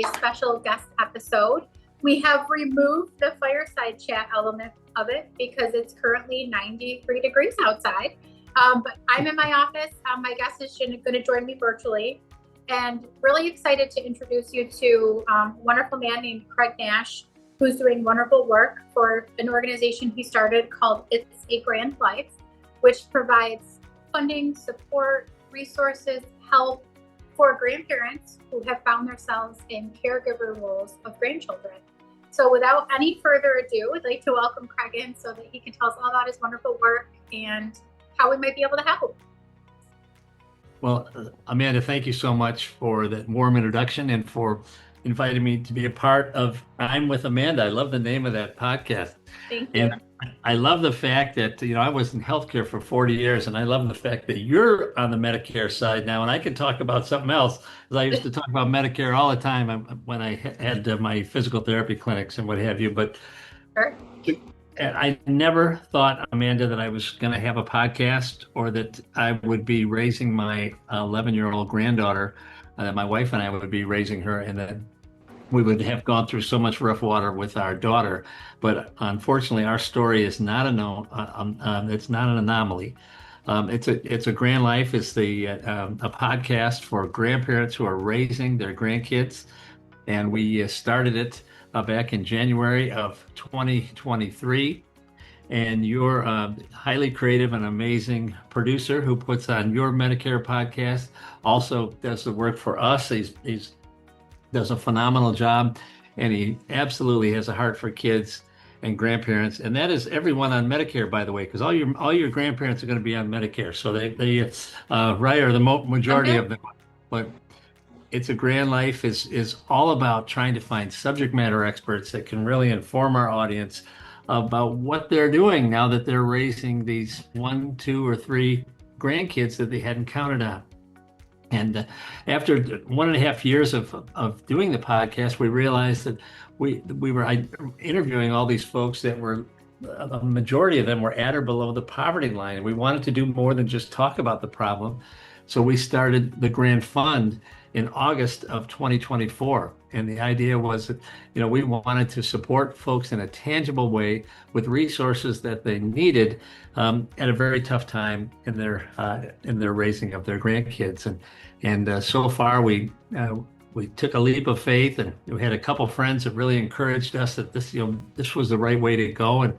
a special guest episode. We have removed the fireside chat element of it because it's currently 93 degrees outside. But I'm in my office. My guest is going to join me virtually, and really excited to introduce you to a wonderful man named Craig Nash, who's doing wonderful work for an organization he started called It's a Grand Life, which provides funding, support, resources, help for grandparents who have found themselves in caregiver roles of grandchildren. So without any further ado, I'd like to welcome Craig in so that he can tell us all about his wonderful work and how we might be able to help. Well, Amanda, thank you so much for that warm introduction and for inviting me to be a part of I'm With Amanda. I love the name of that podcast. Thank you. And I love the fact that, I was in healthcare for 40 years, and I love the fact that you're on the Medicare side now, and I can talk about something else. Because I used to talk about Medicare all the time when I had my physical therapy clinics and what have you. But Sure. I never thought, Amanda, that I was going to have a podcast or that I would be raising my 11-year-old granddaughter, that my wife and I would be raising her, and that we would have gone through so much rough water with our daughter. But unfortunately, our story is not it's not an anomaly. It's a Grand Life. It's a podcast for grandparents who are raising their grandkids, and we started it back in January of 2023. And you're a highly creative and amazing producer who puts on your Medicare podcast. Also does the work for us. He's does a phenomenal job, and he absolutely has a heart for kids and grandparents. And that is everyone on Medicare, by the way, because all your grandparents are going to be on Medicare. So they right, or the majority of them. But It's a Grand Life is all about trying to find subject matter experts that can really inform our audience about what they're doing now that they're raising these 1, 2, or 3 grandkids that they hadn't counted on. And after 1.5 years of doing the podcast, we realized that we were interviewing all these folks that were, a majority of them were at or below the poverty line. And we wanted to do more than just talk about the problem. So we started the Grand Fund in August of 2024. And the idea was that, we wanted to support folks in a tangible way with resources that they needed at a very tough time in their raising of their grandkids. And so far we took a leap of faith, and we had a couple friends that really encouraged us that this was the right way to go. And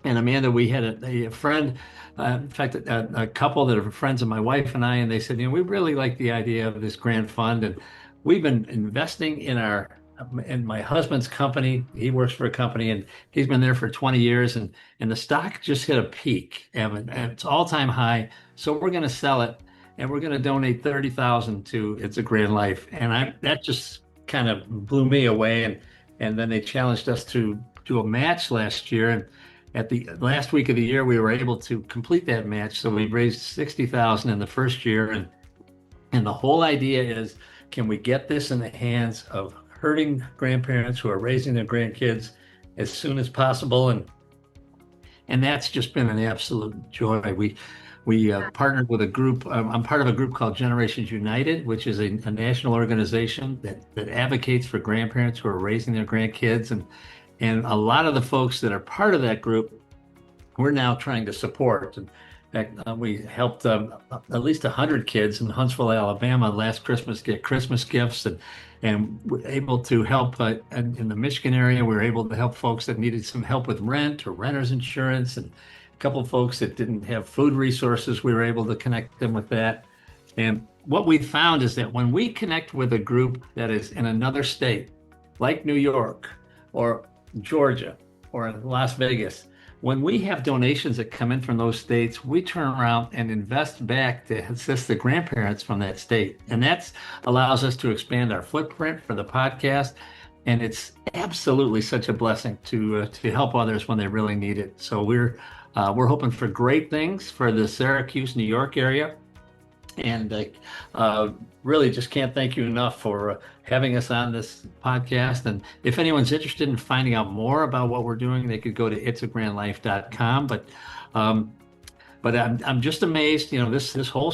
Amanda, we had a friend, in fact, a couple that are friends of my wife and I, and they said, we really like the idea of this Grand Fund, and we've been investing in my husband's company. He works for a company, and he's been there for 20 years, and the stock just hit a peak, and it's all-time high. So we're going to sell it, and we're going to donate $30,000 to It's a Grand Life. And that just kind of blew me away. And then they challenged us to do a match last year, and at the last week of the year, we were able to complete that match. So we raised $60,000 in the first year. And the whole idea is, can we get this in the hands of hurting grandparents who are raising their grandkids as soon as possible? And that's just been an absolute joy. We partnered with a group. I'm part of a group called Generations United, which is a national organization that advocates for grandparents who are raising their grandkids. And a lot of the folks that are part of that group, we're now trying to support. In fact, we helped at least 100 kids in Huntsville, Alabama last Christmas get Christmas gifts, and we're able to help in the Michigan area. We were able to help folks that needed some help with rent or renter's insurance, and a couple of folks that didn't have food resources. We were able to connect them with that. And what we found is that when we connect with a group that is in another state, like New York or Georgia or Las Vegas, when we have donations that come in from those states, we turn around and invest back to assist the grandparents from that state. And that allows us to expand our footprint for the podcast. And it's absolutely such a blessing to help others when they really need it. So we're hoping for great things for the Syracuse, New York area. And really just can't thank you enough for having us on this podcast. And if anyone's interested in finding out more about what we're doing, they could go to itsagrandlife.com. But I'm just amazed. This whole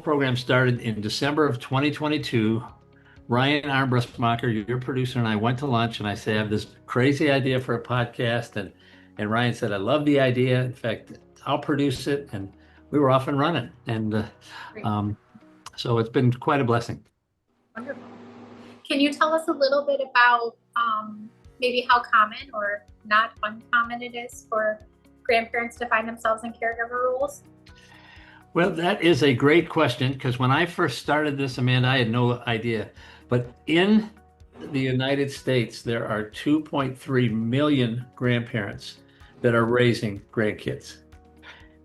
program started in December of 2022 Ryan Armbrustmacher, your producer, and I went to lunch, and I said, I have this crazy idea for a podcast, and Ryan said, I love the idea. In fact, I'll produce it, and we were off and running, and Great. so it's been quite a blessing. Wonderful. Can you tell us a little bit about maybe how common or not uncommon it is for grandparents to find themselves in caregiver roles? Well, that is a great question, because when I first started this, Amanda, I had no idea. But in the United States, there are 2.3 million grandparents that are raising grandkids.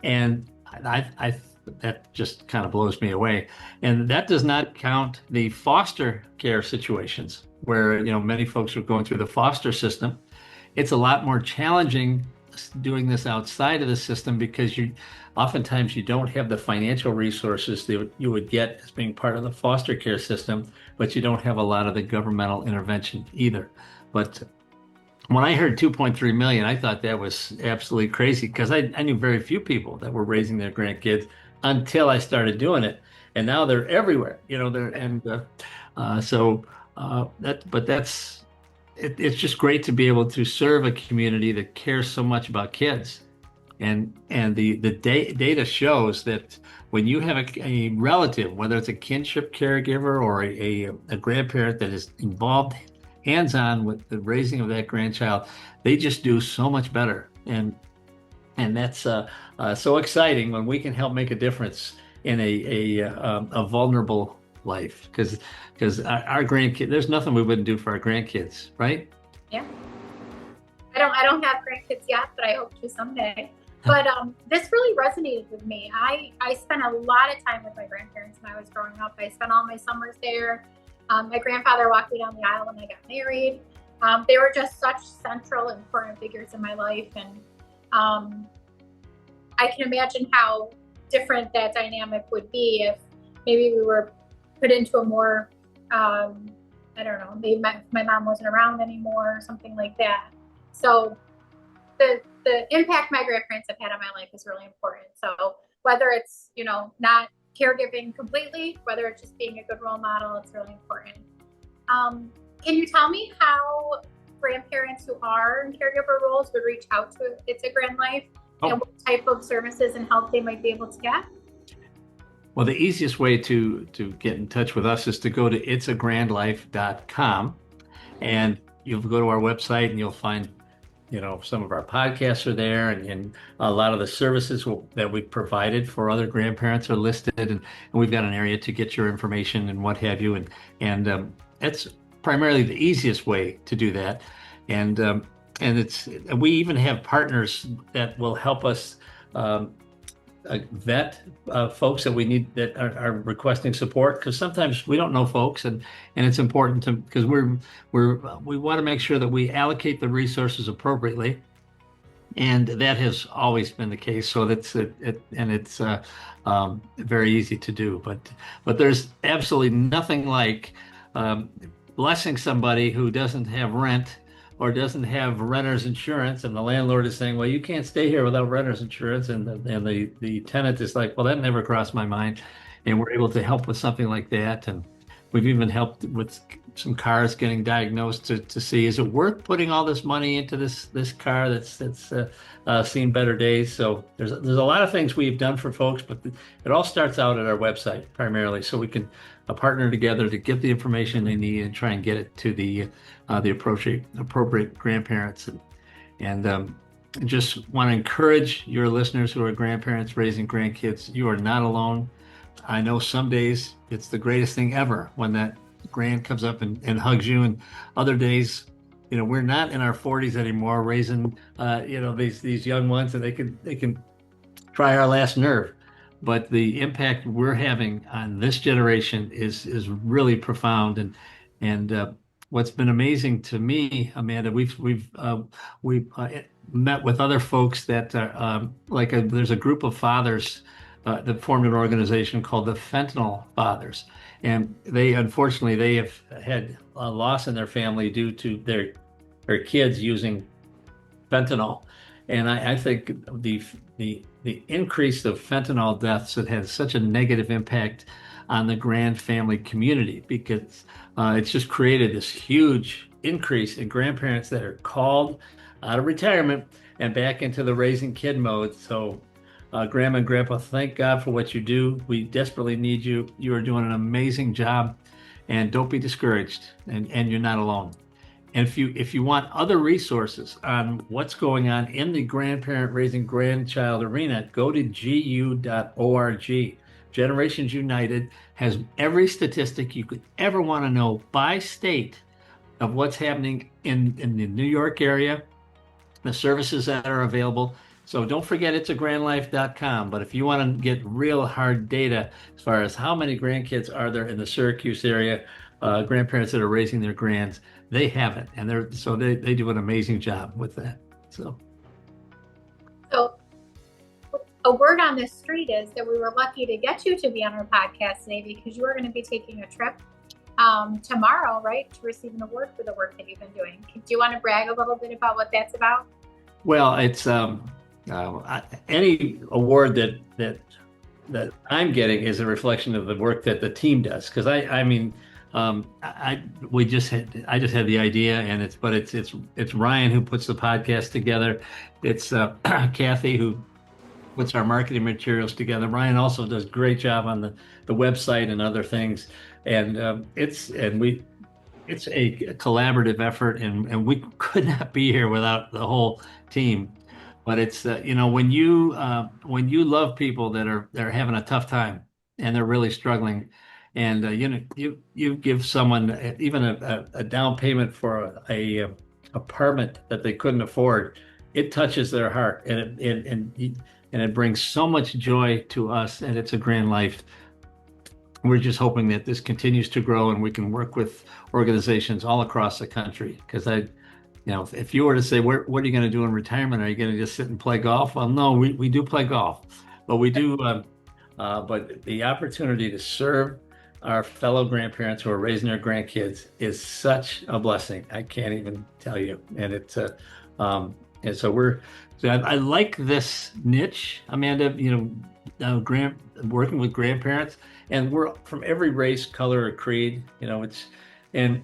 And that just kind of blows me away. And that does not count the foster care situations where, many folks are going through the foster system. It's a lot more challenging doing this outside of the system because oftentimes you don't have the financial resources that you would get as being part of the foster care system, but you don't have a lot of the governmental intervention either. But when I heard 2.3 million, I thought that was absolutely crazy because I knew very few people that were raising their grandkids until I started doing it. And now they're everywhere, it's just great to be able to serve a community that cares so much about kids. And the data shows that when you have a relative, whether it's a kinship caregiver or a grandparent that is involved hands-on with the raising of that grandchild, they just do so much better. And that's so exciting when we can help make a difference in a vulnerable life, because our grandkids, there's nothing we wouldn't do for our grandkids, right? Yeah. I don't have grandkids yet, but I hope to someday. But this really resonated with me. I spent a lot of time with my grandparents when I was growing up. I spent all my summers there. My grandfather walked me down the aisle when I got married. They were just such central, important figures in my life. And I can imagine how different that dynamic would be if maybe we were put into a more, I don't know, maybe my mom wasn't around anymore or something like that. So the impact my grandparents have had on my life is really important. So whether it's, not caregiving completely, whether it's just being a good role model, it's really important. Can you tell me how grandparents who are in caregiver roles would reach out to It's a Grand Life and what type of services and help they might be able to get? Well, the easiest way to get in touch with us is to go to itsagrandlife.com, and you'll go to our website and you'll find, some of our podcasts are there, and a lot of the services that we've provided for other grandparents are listed, and we've got an area to get your information and what have you, and that's primarily the easiest way to do that, and we even have partners that will help us vet folks that we need that are requesting support, because sometimes we don't know folks, and it's important to, because we want to make sure that we allocate the resources appropriately, and that has always been the case. So it's very easy to do, but there's absolutely nothing like blessing somebody who doesn't have rent or doesn't have renter's insurance, and the landlord is saying, well, you can't stay here without renter's insurance, and the tenant is like, well, that never crossed my mind. And we're able to help with something like that. And we've even helped with some cars getting diagnosed to see, is it worth putting all this money into this car that's seen better days? So there's a lot of things we've done for folks, but it all starts out at our website primarily, so we can partner together to get the information they need and try and get it to the appropriate grandparents. And just want to encourage your listeners who are grandparents raising grandkids. You are not alone. I know some days it's the greatest thing ever when that grand comes up and hugs you, and other days, we're not in our 40s anymore raising these young ones, and they can try our last nerve. But the impact we're having on this generation is really profound, and what's been amazing to me, Amanda, we've met with other folks that are there's a group of fathers that formed an organization called the Fentanyl Fathers, and they unfortunately have had a loss in their family due to their kids using fentanyl. And I think the increase of fentanyl deaths that has such a negative impact on the grand family community, because it's just created this huge increase in grandparents that are called out of retirement and back into the raising kid mode. So Grandma and Grandpa, thank God for what you do. We desperately need you. You are doing an amazing job, and don't be discouraged, and you're not alone. And if you want other resources on what's going on in the grandparent raising grandchild arena, go to gu.org. Generations United has every statistic you could ever want to know by state of what's happening in the New York area, the services that are available. So don't forget, it's agrandlife.com. But if you want to get real hard data as far as how many grandkids are there in the Syracuse area, grandparents that are raising their grands, they have it, and they do an amazing job with that. So a word on the street is that we were lucky to get you to be on our podcast today, because you are going to be taking a trip tomorrow, right, to receive an award for the work that you've been doing. Do you want to brag a little bit about what that's about? Well, it's any award that I'm getting is a reflection of the work that the team does. Because I just had the idea, and it's Ryan who puts the podcast together. It's Kathy who puts our marketing materials together. Ryan also does a great job on the website and other things. And it's a collaborative effort, and we could not be here without the whole team. But it's when you love people that are having a tough time and they're really struggling, and you give someone even a down payment for a apartment that they couldn't afford, it touches their heart, and it brings so much joy to us, and it's a grand life. We're just hoping that this continues to grow, and we can work with organizations all across the country. Because if you were to say, what are you going to do in retirement? Are you going to just sit and play golf? Well, no, we do play golf, but we do. But the opportunity to serve our fellow grandparents who are raising their grandkids is such a blessing. I can't even tell you. And it's and so I like this niche, Amanda. Working with grandparents, and we're from every race, color, or creed. And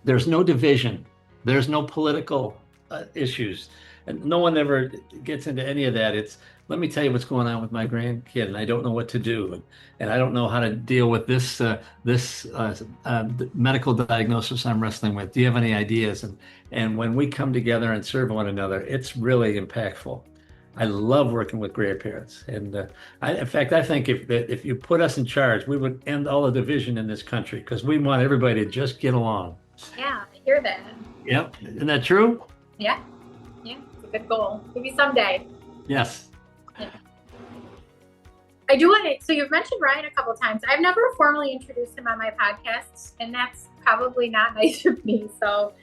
there's no division, there's no political issues, and no one ever gets into any of that. It's, let me tell you what's going on with my grandkid, and I don't know what to do, and I don't know how to deal with this medical diagnosis I'm wrestling with. Do you have any ideas? And when we come together and serve one another, it's really impactful. I love working with grandparents, and in fact, I think if you put us in charge, we would end all the division in this country, because we want everybody to just get along. Yeah, I hear that. Yep, isn't that true? Yeah, it's a good goal. Maybe someday. Yes. Yeah. I do want to. So you've mentioned Ryan a couple times. I've never formally introduced him on my podcast, and that's probably not nice of me. So,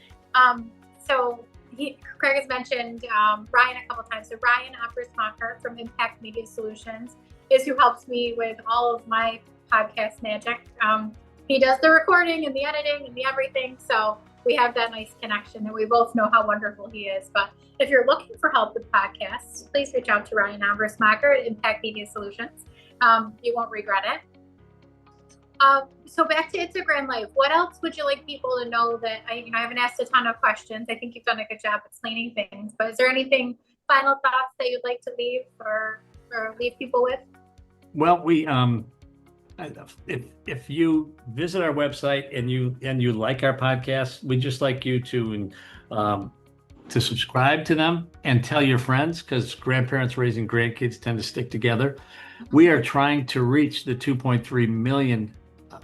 Craig has mentioned Ryan a couple times. So Ryan Oppersmacher from Impact Media Solutions is who helps me with all of my podcast magic. He does the recording and the editing and the everything. So we have that nice connection, and we both know how wonderful he is. But if you're looking for help with podcasts, please reach out to Ryan Oppersmacher at Impact Media Solutions. You won't regret it. So back to It's a Grand Life. What else would you like people to know that I haven't asked a ton of questions. I think you've done a good job explaining things, but is there anything, final thoughts that you'd like to leave or leave people with? Well, if you visit our website and you like our podcast, we'd just like you to subscribe to them and tell your friends, because grandparents raising grandkids tend to stick together. We are trying to reach the 2.3 million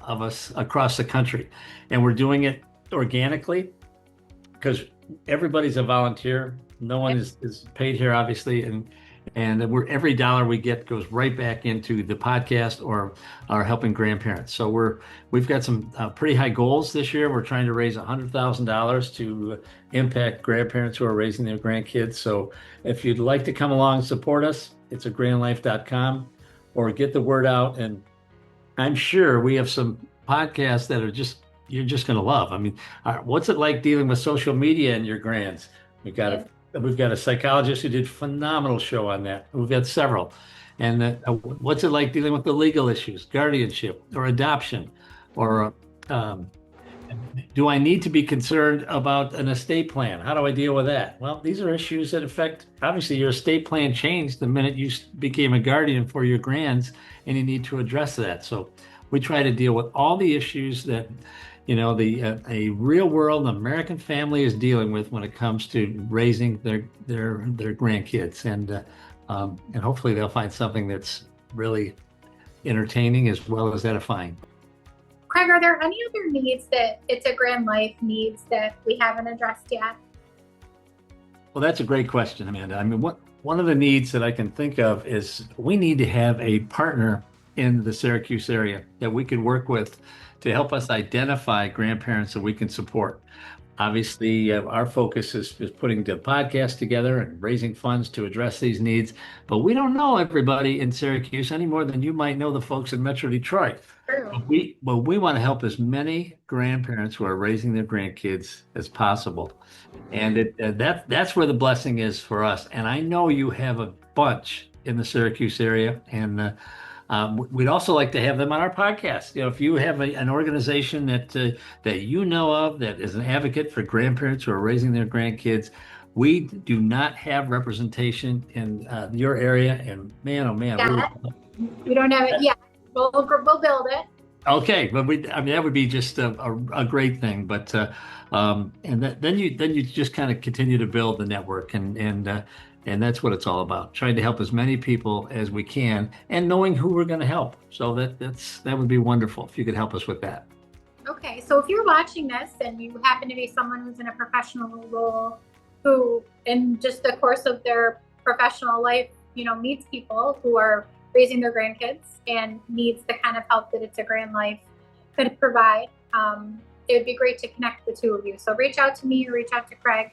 of us across the country, and we're doing it organically, because everybody's a volunteer. No one is paid here, obviously, and every dollar we get goes right back into the podcast or helping grandparents. So we've got some pretty high goals this year. We're trying to raise $100,000 to impact grandparents who are raising their grandkids. So if you'd like to come along and support us, it's agrandlife.com, or get the word out. And I'm sure we have some podcasts that you're just going to love. I mean, what's it like dealing with social media and your grands? We've got a psychologist who did a phenomenal show on that. We've got several. And what's it like dealing with the legal issues, guardianship or adoption, or um, do I need to be concerned about an estate plan? How do I deal with that? Well, these are issues that affect, obviously, your estate plan changed the minute you became a guardian for your grands, and you need to address that. So we try to deal with all the issues that, the a real world American family is dealing with when it comes to raising their grandkids, and hopefully they'll find something that's really entertaining as well as edifying. Craig, are there any other needs that It's a Grand Life needs that we haven't addressed yet? Well, that's a great question, Amanda. I mean, one of the needs that I can think of is we need to have a partner in the Syracuse area that we can work with to help us identify grandparents that we can support. Obviously, our focus is putting the podcast together and raising funds to address these needs, but we don't know everybody in Syracuse any more than you might know the folks in Metro Detroit. True. But we want to help as many grandparents who are raising their grandkids as possible. And that's where the blessing is for us. And I know you have a bunch in the Syracuse area, and we'd also like to have them on our podcast. If you have an organization that you know of that is an advocate for grandparents who are raising their grandkids, we do not have representation in your area. And man, oh man, we don't have it yet. We'll build it. Okay, but that would be just a great thing. But then you just kind of continue to build the network, and that's what it's all about. Trying to help as many people as we can, and knowing who we're going to help. So that would be wonderful if you could help us with that. Okay, so if you're watching this and you happen to be someone who's in a professional role, who in just the course of their professional life, meets people who are raising their grandkids and needs the kind of help that It's a Grand Life could provide, it would be great to connect the two of you. So reach out to me or reach out to Craig.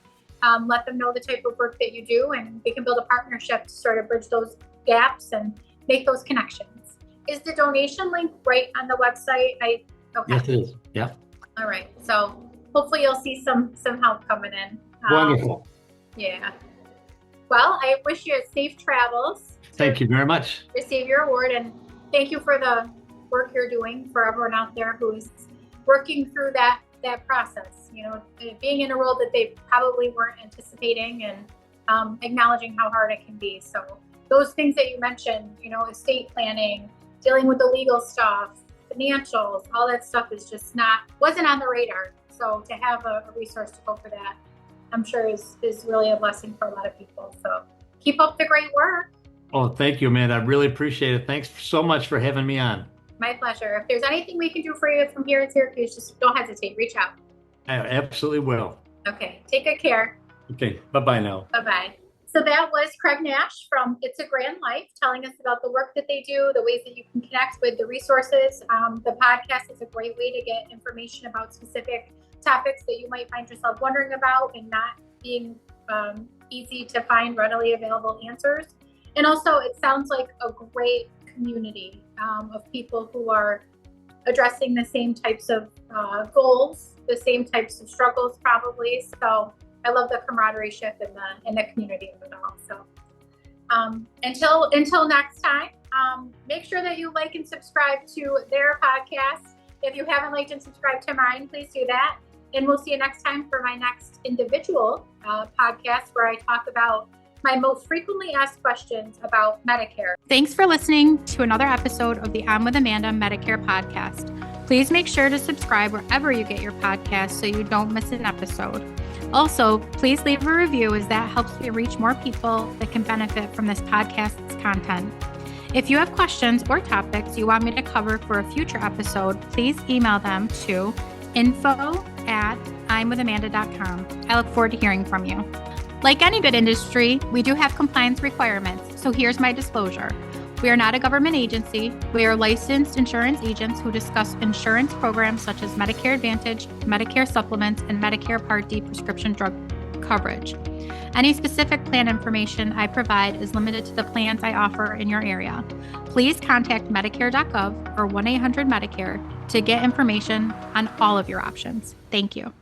Let them know the type of work that you do, and we can build a partnership to sort of bridge those gaps and make those connections. Is the donation link right on the website? Okay. Yes, it is. Yeah. All right. So hopefully you'll see some help coming in. Wonderful. Yeah. Well, I wish you safe travels. Thank you very much. Receive your award, and thank you for the work you're doing for everyone out there who's working through that process. Being in a role that they probably weren't anticipating, and acknowledging how hard it can be. So those things that you mentioned, estate planning, dealing with the legal stuff, financials, all that stuff wasn't on the radar. So to have a resource to go for that, I'm sure is really a blessing for a lot of people. So keep up the great work. Oh, thank you, Amanda. I really appreciate it. Thanks so much for having me on. My pleasure. If there's anything we can do for you from here in Syracuse, just don't hesitate. Reach out. I absolutely will. Okay. Take good care. Okay. Bye-bye now. Bye-bye. So that was Craig Nash from It's a Grand Life telling us about the work that they do, the ways that you can connect with the resources. The podcast is a great way to get information about specific topics that you might find yourself wondering about and not being easy to find readily available answers. And also, it sounds like a great community of people who are addressing the same types of goals, the same types of struggles, probably. So I love the camaraderie in the community of it all. So until next time, make sure that you like and subscribe to their podcast. If you haven't liked and subscribed to mine, please do that. And we'll see you next time for my next individual podcast where I talk about my most frequently asked questions about Medicare. Thanks for listening to another episode of the I'm With Amanda Medicare podcast. Please make sure to subscribe wherever you get your podcast so you don't miss an episode. Also, please leave a review as that helps me reach more people that can benefit from this podcast's content. If you have questions or topics you want me to cover for a future episode, please email them to info@imwithamanda.com. I look forward to hearing from you. Like any good industry, we do have compliance requirements, so here's my disclosure. We are not a government agency. We are licensed insurance agents who discuss insurance programs such as Medicare Advantage, Medicare Supplements, and Medicare Part D prescription drug coverage. Any specific plan information I provide is limited to the plans I offer in your area. Please contact Medicare.gov or 1-800-Medicare to get information on all of your options. Thank you.